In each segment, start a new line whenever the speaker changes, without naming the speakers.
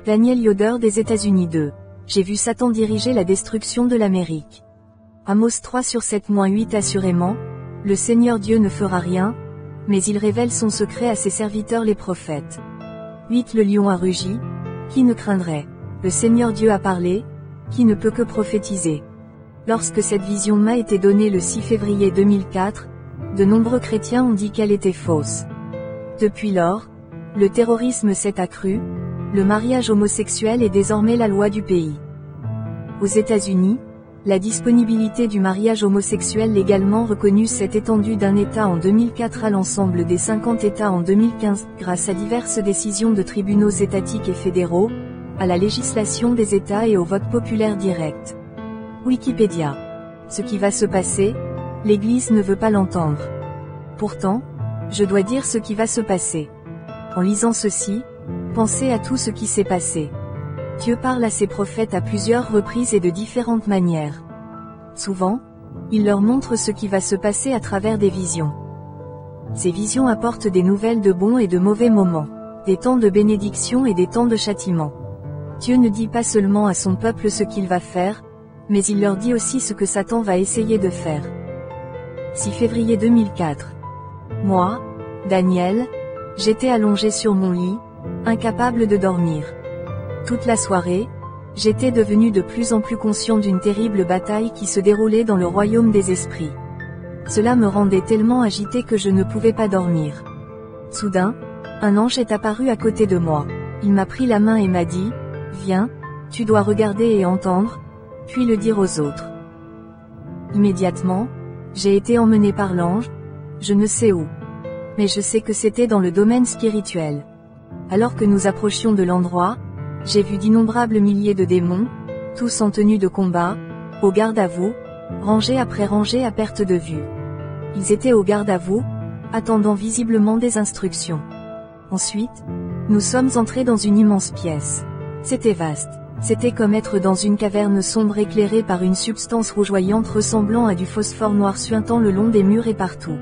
Daniel Yoder des États-Unis 2. J'ai vu Satan diriger la destruction de l'Amérique. Amos 3/7-8 Assurément, le Seigneur Dieu ne fera rien, mais il révèle son secret à ses serviteurs les prophètes. 8 Le lion a rugi, qui ne craindrait? Le Seigneur Dieu a parlé, qui ne peut que prophétiser? Lorsque cette vision m'a été donnée le 6 février 2004, de nombreux chrétiens ont dit qu'elle était fausse. Depuis lors, le terrorisme s'est accru, le mariage homosexuel est désormais la loi du pays. Aux États-Unis, la disponibilité du mariage homosexuel légalement reconnu s'est étendue d'un État en 2004 à l'ensemble des 50 États en 2015, grâce à diverses décisions de tribunaux étatiques et fédéraux, à la législation des États et au vote populaire direct. Wikipédia. Ce qui va se passer, l'Église ne veut pas l'entendre. Pourtant, je dois dire ce qui va se passer. En lisant ceci, pensez à tout ce qui s'est passé. Dieu parle à ses prophètes à plusieurs reprises et de différentes manières. Souvent, il leur montre ce qui va se passer à travers des visions. Ces visions apportent des nouvelles de bons et de mauvais moments, des temps de bénédiction et des temps de châtiment. Dieu ne dit pas seulement à son peuple ce qu'il va faire, mais il leur dit aussi ce que Satan va essayer de faire. 6 février 2004. Moi, Daniel, j'étais allongé sur mon lit, incapable de dormir. Toute la soirée, j'étais devenu de plus en plus conscient d'une terrible bataille qui se déroulait dans le royaume des esprits. Cela me rendait tellement agité que je ne pouvais pas dormir. Soudain, un ange est apparu à côté de moi. Il m'a pris la main et m'a dit, « Viens, tu dois regarder et entendre, puis le dire aux autres. » Immédiatement, j'ai été emmené par l'ange, je ne sais où. Mais je sais que c'était dans le domaine spirituel. Alors que nous approchions de l'endroit, j'ai vu d'innombrables milliers de démons, tous en tenue de combat, au garde à vous, rangés après rangés à perte de vue. Ils étaient au garde à vous, attendant visiblement des instructions. Ensuite, nous sommes entrés dans une immense pièce. C'était vaste. C'était comme être dans une caverne sombre éclairée par une substance rougeoyante ressemblant à du phosphore noir suintant le long des murs et partout.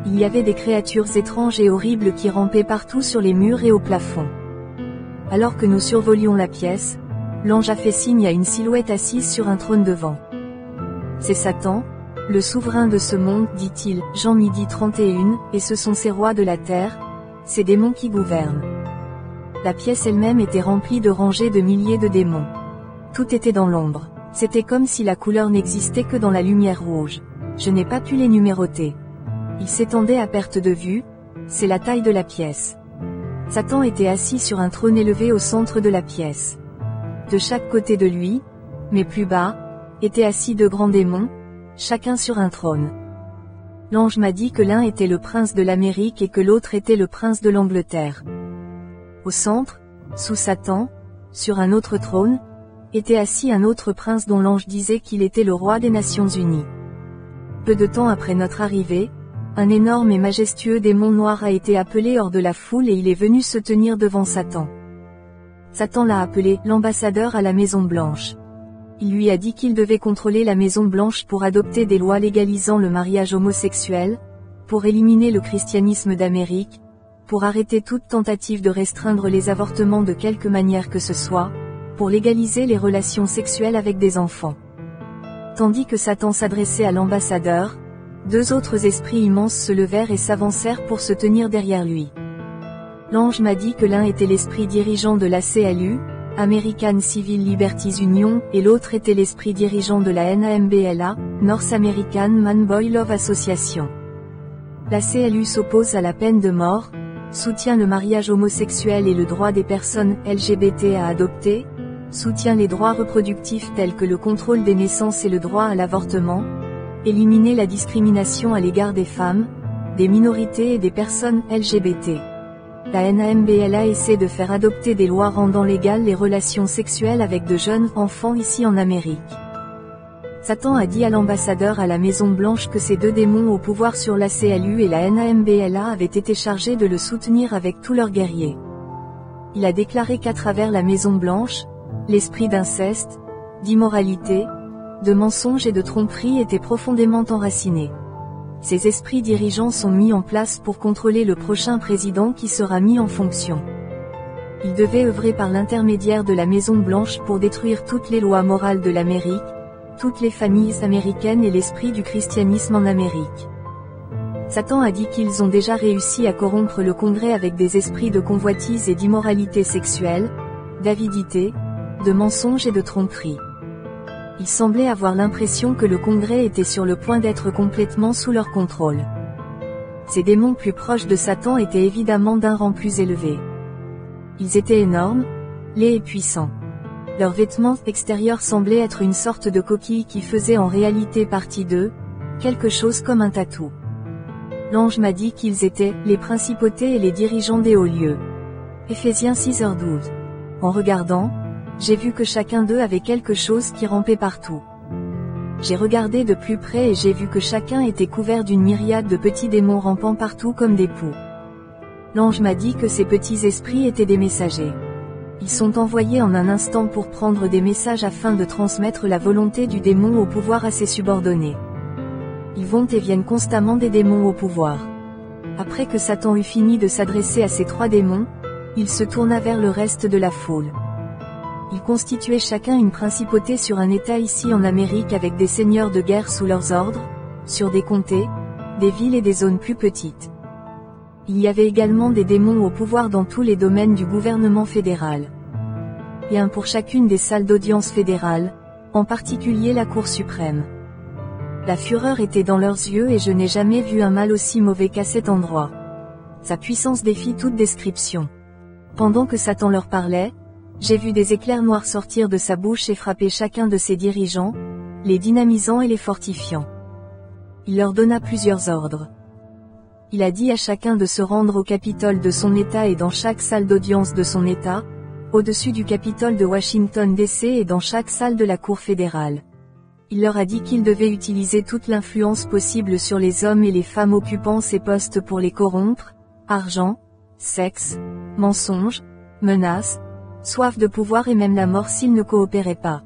Il y avait des créatures étranges et horribles qui rampaient partout sur les murs et au plafond. Alors que nous survolions la pièce, l'ange a fait signe à une silhouette assise sur un trône devant. C'est Satan, le souverain de ce monde, dit-il, Jean 12:31, et ce sont ces rois de la terre, ces démons qui gouvernent. La pièce elle-même était remplie de rangées de milliers de démons. Tout était dans l'ombre. C'était comme si la couleur n'existait que dans la lumière rouge. Je n'ai pas pu les numéroter. Ils s'étendaient à perte de vue, c'est la taille de la pièce. Satan était assis sur un trône élevé au centre de la pièce. De chaque côté de lui, mais plus bas, étaient assis deux grands démons, chacun sur un trône. L'ange m'a dit que l'un était le prince de l'Amérique et que l'autre était le prince de l'Angleterre. Au centre, sous Satan, sur un autre trône, était assis un autre prince dont l'ange disait qu'il était le roi des Nations Unies. Peu de temps après notre arrivée, un énorme et majestueux démon noir a été appelé hors de la foule et il est venu se tenir devant Satan. Satan l'a appelé « l'ambassadeur à la Maison Blanche ». Il lui a dit qu'il devait contrôler la Maison Blanche pour adopter des lois légalisant le mariage homosexuel, pour éliminer le christianisme d'Amérique, pour arrêter toute tentative de restreindre les avortements de quelque manière que ce soit, pour légaliser les relations sexuelles avec des enfants. Tandis que Satan s'adressait à l'ambassadeur, deux autres esprits immenses se levèrent et s'avancèrent pour se tenir derrière lui. L'ange m'a dit que l'un était l'esprit dirigeant de l'ACLU, American Civil Liberties Union, et l'autre était l'esprit dirigeant de la NAMBLA, North American Man Boy Love Association. L'ACLU s'oppose à la peine de mort, soutient le mariage homosexuel et le droit des personnes LGBT à adopter, soutient les droits reproductifs tels que le contrôle des naissances et le droit à l'avortement, éliminer la discrimination à l'égard des femmes, des minorités et des personnes LGBT. La NAMBLA essaie de faire adopter des lois rendant légales les relations sexuelles avec de jeunes enfants ici en Amérique. Satan a dit à l'ambassadeur à la Maison Blanche que ces deux démons au pouvoir sur l'ACLU et la NAMBLA avaient été chargés de le soutenir avec tous leurs guerriers. Il a déclaré qu'à travers la Maison Blanche, l'esprit d'inceste, d'immoralité, de mensonges et de tromperie étaient profondément enracinés. Ces esprits dirigeants sont mis en place pour contrôler le prochain président qui sera mis en fonction. Il devait œuvrer par l'intermédiaire de la Maison Blanche pour détruire toutes les lois morales de l'Amérique, toutes les familles américaines et l'esprit du christianisme en Amérique. Satan a dit qu'ils ont déjà réussi à corrompre le Congrès avec des esprits de convoitise et d'immoralité sexuelle, d'avidité, de mensonges et de tromperie. Il semblait avoir l'impression que le Congrès était sur le point d'être complètement sous leur contrôle. Ces démons plus proches de Satan étaient évidemment d'un rang plus élevé. Ils étaient énormes, laids et puissants. Leurs vêtements extérieurs semblaient être une sorte de coquille qui faisait en réalité partie d'eux, quelque chose comme un tatou. L'ange m'a dit qu'ils étaient les principautés et les dirigeants des hauts lieux. Éphésiens 6h12. En regardant, j'ai vu que chacun d'eux avait quelque chose qui rampait partout. J'ai regardé de plus près et j'ai vu que chacun était couvert d'une myriade de petits démons rampant partout comme des poux. L'ange m'a dit que ces petits esprits étaient des messagers. Ils sont envoyés en un instant pour prendre des messages afin de transmettre la volonté du démon au pouvoir à ses subordonnés. Ils vont et viennent constamment des démons au pouvoir. Après que Satan eut fini de s'adresser à ces 3 démons, il se tourna vers le reste de la foule. Ils constituaient chacun une principauté sur un État ici en Amérique avec des seigneurs de guerre sous leurs ordres, sur des comtés, des villes et des zones plus petites. Il y avait également des démons au pouvoir dans tous les domaines du gouvernement fédéral. Et un pour chacune des salles d'audience fédérales, en particulier la Cour suprême. La fureur était dans leurs yeux et je n'ai jamais vu un mal aussi mauvais qu'à cet endroit. Sa puissance défie toute description. Pendant que Satan leur parlait, j'ai vu des éclairs noirs sortir de sa bouche et frapper chacun de ses dirigeants, les dynamisant et les fortifiant. Il leur donna plusieurs ordres. Il a dit à chacun de se rendre au Capitole de son État et dans chaque salle d'audience de son État, au-dessus du Capitole de Washington DC et dans chaque salle de la Cour fédérale. Il leur a dit qu'ils devaient utiliser toute l'influence possible sur les hommes et les femmes occupant ces postes pour les corrompre, argent, sexe, mensonges, menaces, soif de pouvoir et même la mort s'ils ne coopéraient pas.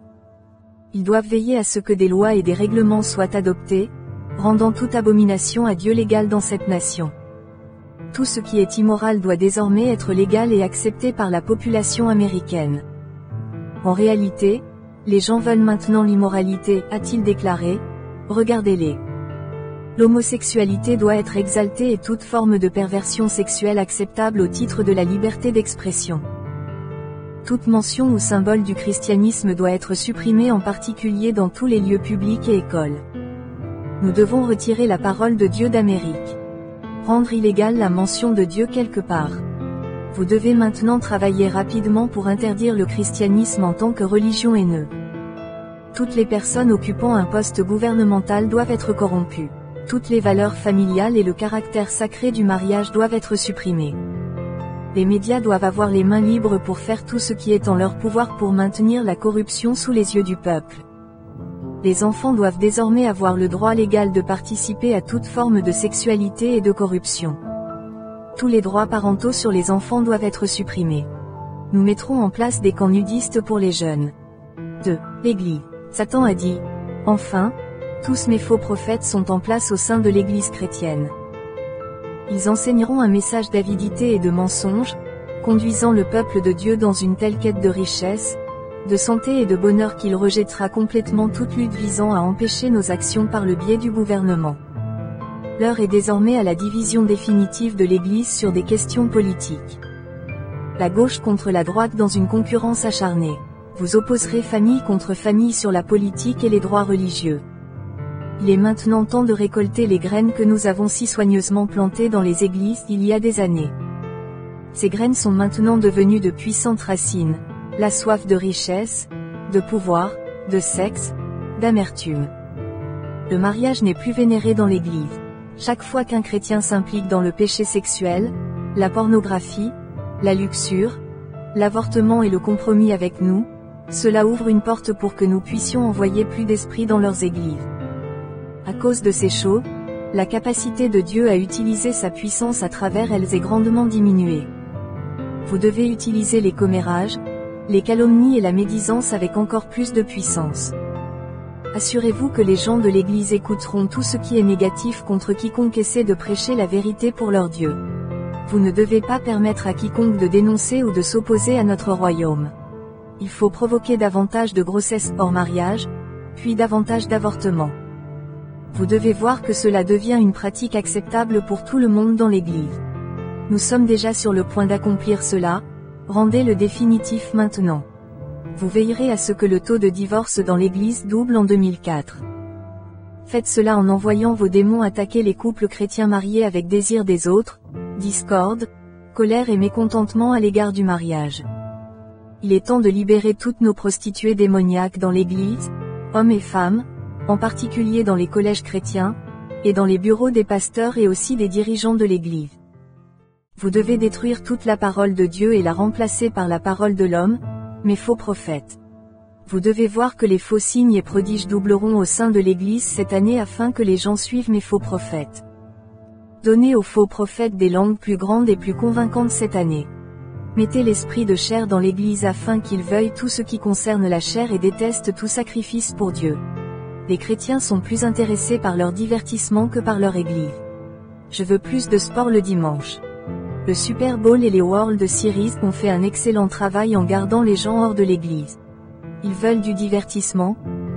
Ils doivent veiller à ce que des lois et des règlements soient adoptés, rendant toute abomination à Dieu légale dans cette nation. Tout ce qui est immoral doit désormais être légal et accepté par la population américaine. En réalité, les gens veulent maintenant l'immoralité, a-t-il déclaré, regardez-les. L'homosexualité doit être exaltée et toute forme de perversion sexuelle acceptable au titre de la liberté d'expression. Toute mention ou symbole du christianisme doit être supprimée en particulier dans tous les lieux publics et écoles. Nous devons retirer la parole de Dieu d'Amérique. Rendre illégale la mention de Dieu quelque part. Vous devez maintenant travailler rapidement pour interdire le christianisme en tant que religion haineuse. Toutes les personnes occupant un poste gouvernemental doivent être corrompues. Toutes les valeurs familiales et le caractère sacré du mariage doivent être supprimés. Les médias doivent avoir les mains libres pour faire tout ce qui est en leur pouvoir pour maintenir la corruption sous les yeux du peuple. Les enfants doivent désormais avoir le droit légal de participer à toute forme de sexualité et de corruption. Tous les droits parentaux sur les enfants doivent être supprimés. Nous mettrons en place des camps nudistes pour les jeunes. 2. L'Église. Satan a dit, « Enfin, tous mes faux prophètes sont en place au sein de l'Église chrétienne. Ils enseigneront un message d'avidité et de mensonge, conduisant le peuple de Dieu dans une telle quête de richesse, de santé et de bonheur qu'il rejettera complètement toute lutte visant à empêcher nos actions par le biais du gouvernement. L'heure est désormais à la division définitive de l'Église sur des questions politiques. La gauche contre la droite dans une concurrence acharnée. Vous opposerez famille contre famille sur la politique et les droits religieux. Il est maintenant temps de récolter les graines que nous avons si soigneusement plantées dans les églises il y a des années. Ces graines sont maintenant devenues de puissantes racines, la soif de richesse, de pouvoir, de sexe, d'amertume. Le mariage n'est plus vénéré dans l'Église. Chaque fois qu'un chrétien s'implique dans le péché sexuel, la pornographie, la luxure, l'avortement et le compromis avec nous, cela ouvre une porte pour que nous puissions envoyer plus d'esprits dans leurs églises. À cause de ces choses, la capacité de Dieu à utiliser sa puissance à travers elles est grandement diminuée. Vous devez utiliser les commérages, les calomnies et la médisance avec encore plus de puissance. Assurez-vous que les gens de l'Église écouteront tout ce qui est négatif contre quiconque essaie de prêcher la vérité pour leur Dieu. Vous ne devez pas permettre à quiconque de dénoncer ou de s'opposer à notre royaume. Il faut provoquer davantage de grossesses hors mariage, puis davantage d'avortements. Vous devez voir que cela devient une pratique acceptable pour tout le monde dans l'Église. Nous sommes déjà sur le point d'accomplir cela, rendez-le définitif maintenant. Vous veillerez à ce que le taux de divorce dans l'Église double en 2004. Faites cela en envoyant vos démons attaquer les couples chrétiens mariés avec désir des autres, discorde, colère et mécontentement à l'égard du mariage. Il est temps de libérer toutes nos prostituées démoniaques dans l'Église, hommes et femmes, en particulier dans les collèges chrétiens, et dans les bureaux des pasteurs et aussi des dirigeants de l'Église. Vous devez détruire toute la parole de Dieu et la remplacer par la parole de l'homme, mes faux prophètes. Vous devez voir que les faux signes et prodiges doubleront au sein de l'Église cette année afin que les gens suivent mes faux prophètes. Donnez aux faux prophètes des langues plus grandes et plus convaincantes cette année. Mettez l'esprit de chair dans l'Église afin qu'ils veuillent tout ce qui concerne la chair et détestent tout sacrifice pour Dieu. Les chrétiens sont plus intéressés par leur divertissement que par leur Église. Je veux plus de sport le dimanche. Le Super Bowl et les World Series ont fait un excellent travail en gardant les gens hors de l'Église. Ils veulent du divertissement,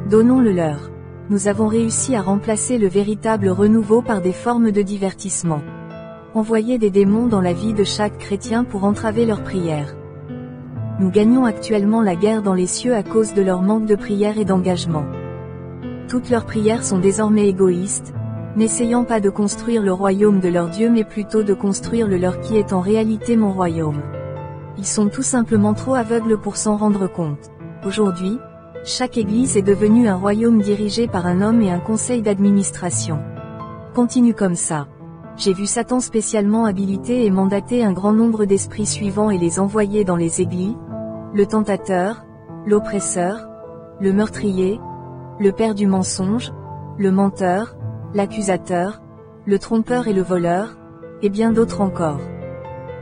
donnons-le leur. Nous avons réussi à remplacer le véritable renouveau par des formes de divertissement. Envoyez des démons dans la vie de chaque chrétien pour entraver leurs prières. Nous gagnons actuellement la guerre dans les cieux à cause de leur manque de prière et d'engagement. Toutes leurs prières sont désormais égoïstes, n'essayant pas de construire le royaume de leur Dieu mais plutôt de construire le leur qui est en réalité mon royaume. Ils sont tout simplement trop aveugles pour s'en rendre compte. Aujourd'hui, chaque église est devenue un royaume dirigé par un homme et un conseil d'administration. Continue comme ça. J'ai vu Satan spécialement habiliter et mandater un grand nombre d'esprits suivants et les envoyer dans les églises, le tentateur, l'oppresseur, le meurtrier, le père du mensonge, le menteur, l'accusateur, le trompeur et le voleur, et bien d'autres encore.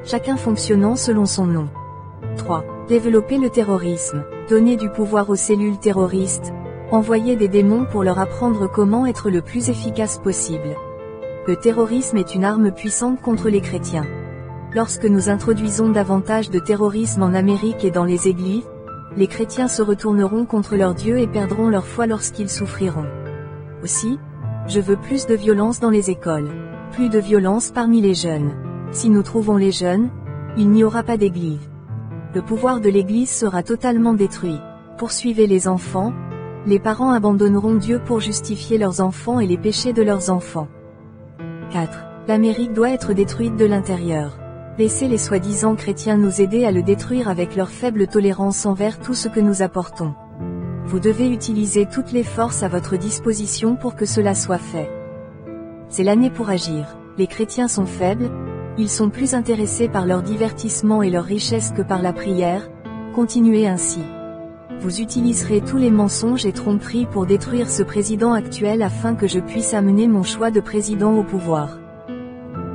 Chacun fonctionnant selon son nom. 3. Développer le terrorisme. Donner du pouvoir aux cellules terroristes. Envoyer des démons pour leur apprendre comment être le plus efficace possible. Le terrorisme est une arme puissante contre les chrétiens. Lorsque nous introduisons davantage de terrorisme en Amérique et dans les églises, les chrétiens se retourneront contre leur Dieu et perdront leur foi lorsqu'ils souffriront. Aussi, je veux plus de violence dans les écoles. Plus de violence parmi les jeunes. Si nous trouvons les jeunes, il n'y aura pas d'église. Le pouvoir de l'Église sera totalement détruit. Poursuivez les enfants, les parents abandonneront Dieu pour justifier leurs enfants et les péchés de leurs enfants. 4. L'Amérique doit être détruite de l'intérieur. Laissez les soi-disant chrétiens nous aider à le détruire avec leur faible tolérance envers tout ce que nous apportons. Vous devez utiliser toutes les forces à votre disposition pour que cela soit fait. C'est l'année pour agir. Les chrétiens sont faibles, ils sont plus intéressés par leur divertissement et leur richesse que par la prière, continuez ainsi. Vous utiliserez tous les mensonges et tromperies pour détruire ce président actuel afin que je puisse amener mon choix de président au pouvoir.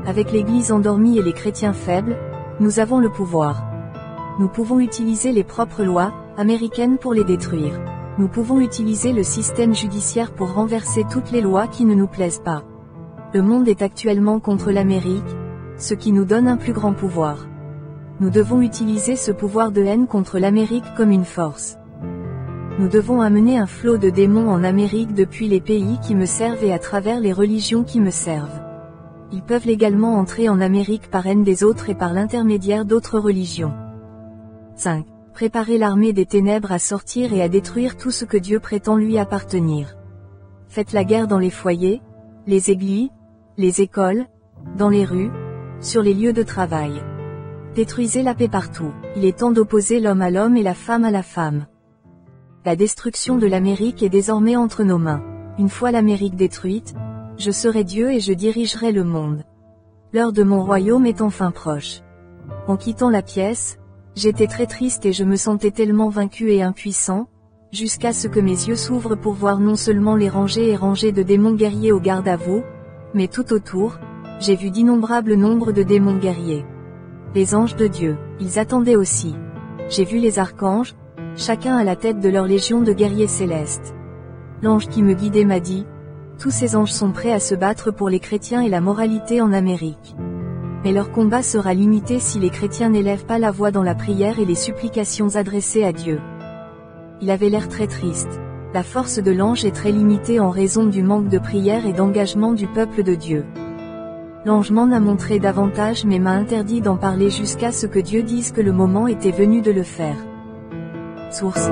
Avec l'Église endormie et les chrétiens faibles, nous avons le pouvoir. Nous pouvons utiliser les propres lois américaines pour les détruire. Nous pouvons utiliser le système judiciaire pour renverser toutes les lois qui ne nous plaisent pas. Le monde est actuellement contre l'Amérique, ce qui nous donne un plus grand pouvoir. Nous devons utiliser ce pouvoir de haine contre l'Amérique comme une force. Nous devons amener un flot de démons en Amérique depuis les pays qui me servent et à travers les religions qui me servent. Ils peuvent légalement entrer en Amérique par haine des autres et par l'intermédiaire d'autres religions. 5. Préparer l'armée des ténèbres à sortir et à détruire tout ce que Dieu prétend lui appartenir. Faites la guerre dans les foyers, les églises, les écoles, dans les rues, sur les lieux de travail. Détruisez la paix partout. Il est temps d'opposer l'homme à l'homme et la femme à la femme. La destruction de l'Amérique est désormais entre nos mains. Une fois l'Amérique détruite, je serai Dieu et je dirigerai le monde. L'heure de mon royaume est enfin proche. En quittant la pièce, j'étais très triste et je me sentais tellement vaincu et impuissant, jusqu'à ce que mes yeux s'ouvrent pour voir non seulement les rangées et rangées de démons guerriers au garde à vous, mais tout autour, j'ai vu d'innombrables nombres de démons guerriers. Les anges de Dieu, ils attendaient aussi. J'ai vu les archanges, chacun à la tête de leur légion de guerriers célestes. L'ange qui me guidait m'a dit, tous ces anges sont prêts à se battre pour les chrétiens et la moralité en Amérique. Mais leur combat sera limité si les chrétiens n'élèvent pas la voix dans la prière et les supplications adressées à Dieu. Il avait l'air très triste. La force de l'ange est très limitée en raison du manque de prière et d'engagement du peuple de Dieu. L'ange m'en a montré davantage mais m'a interdit d'en parler jusqu'à ce que Dieu dise que le moment était venu de le faire. Source.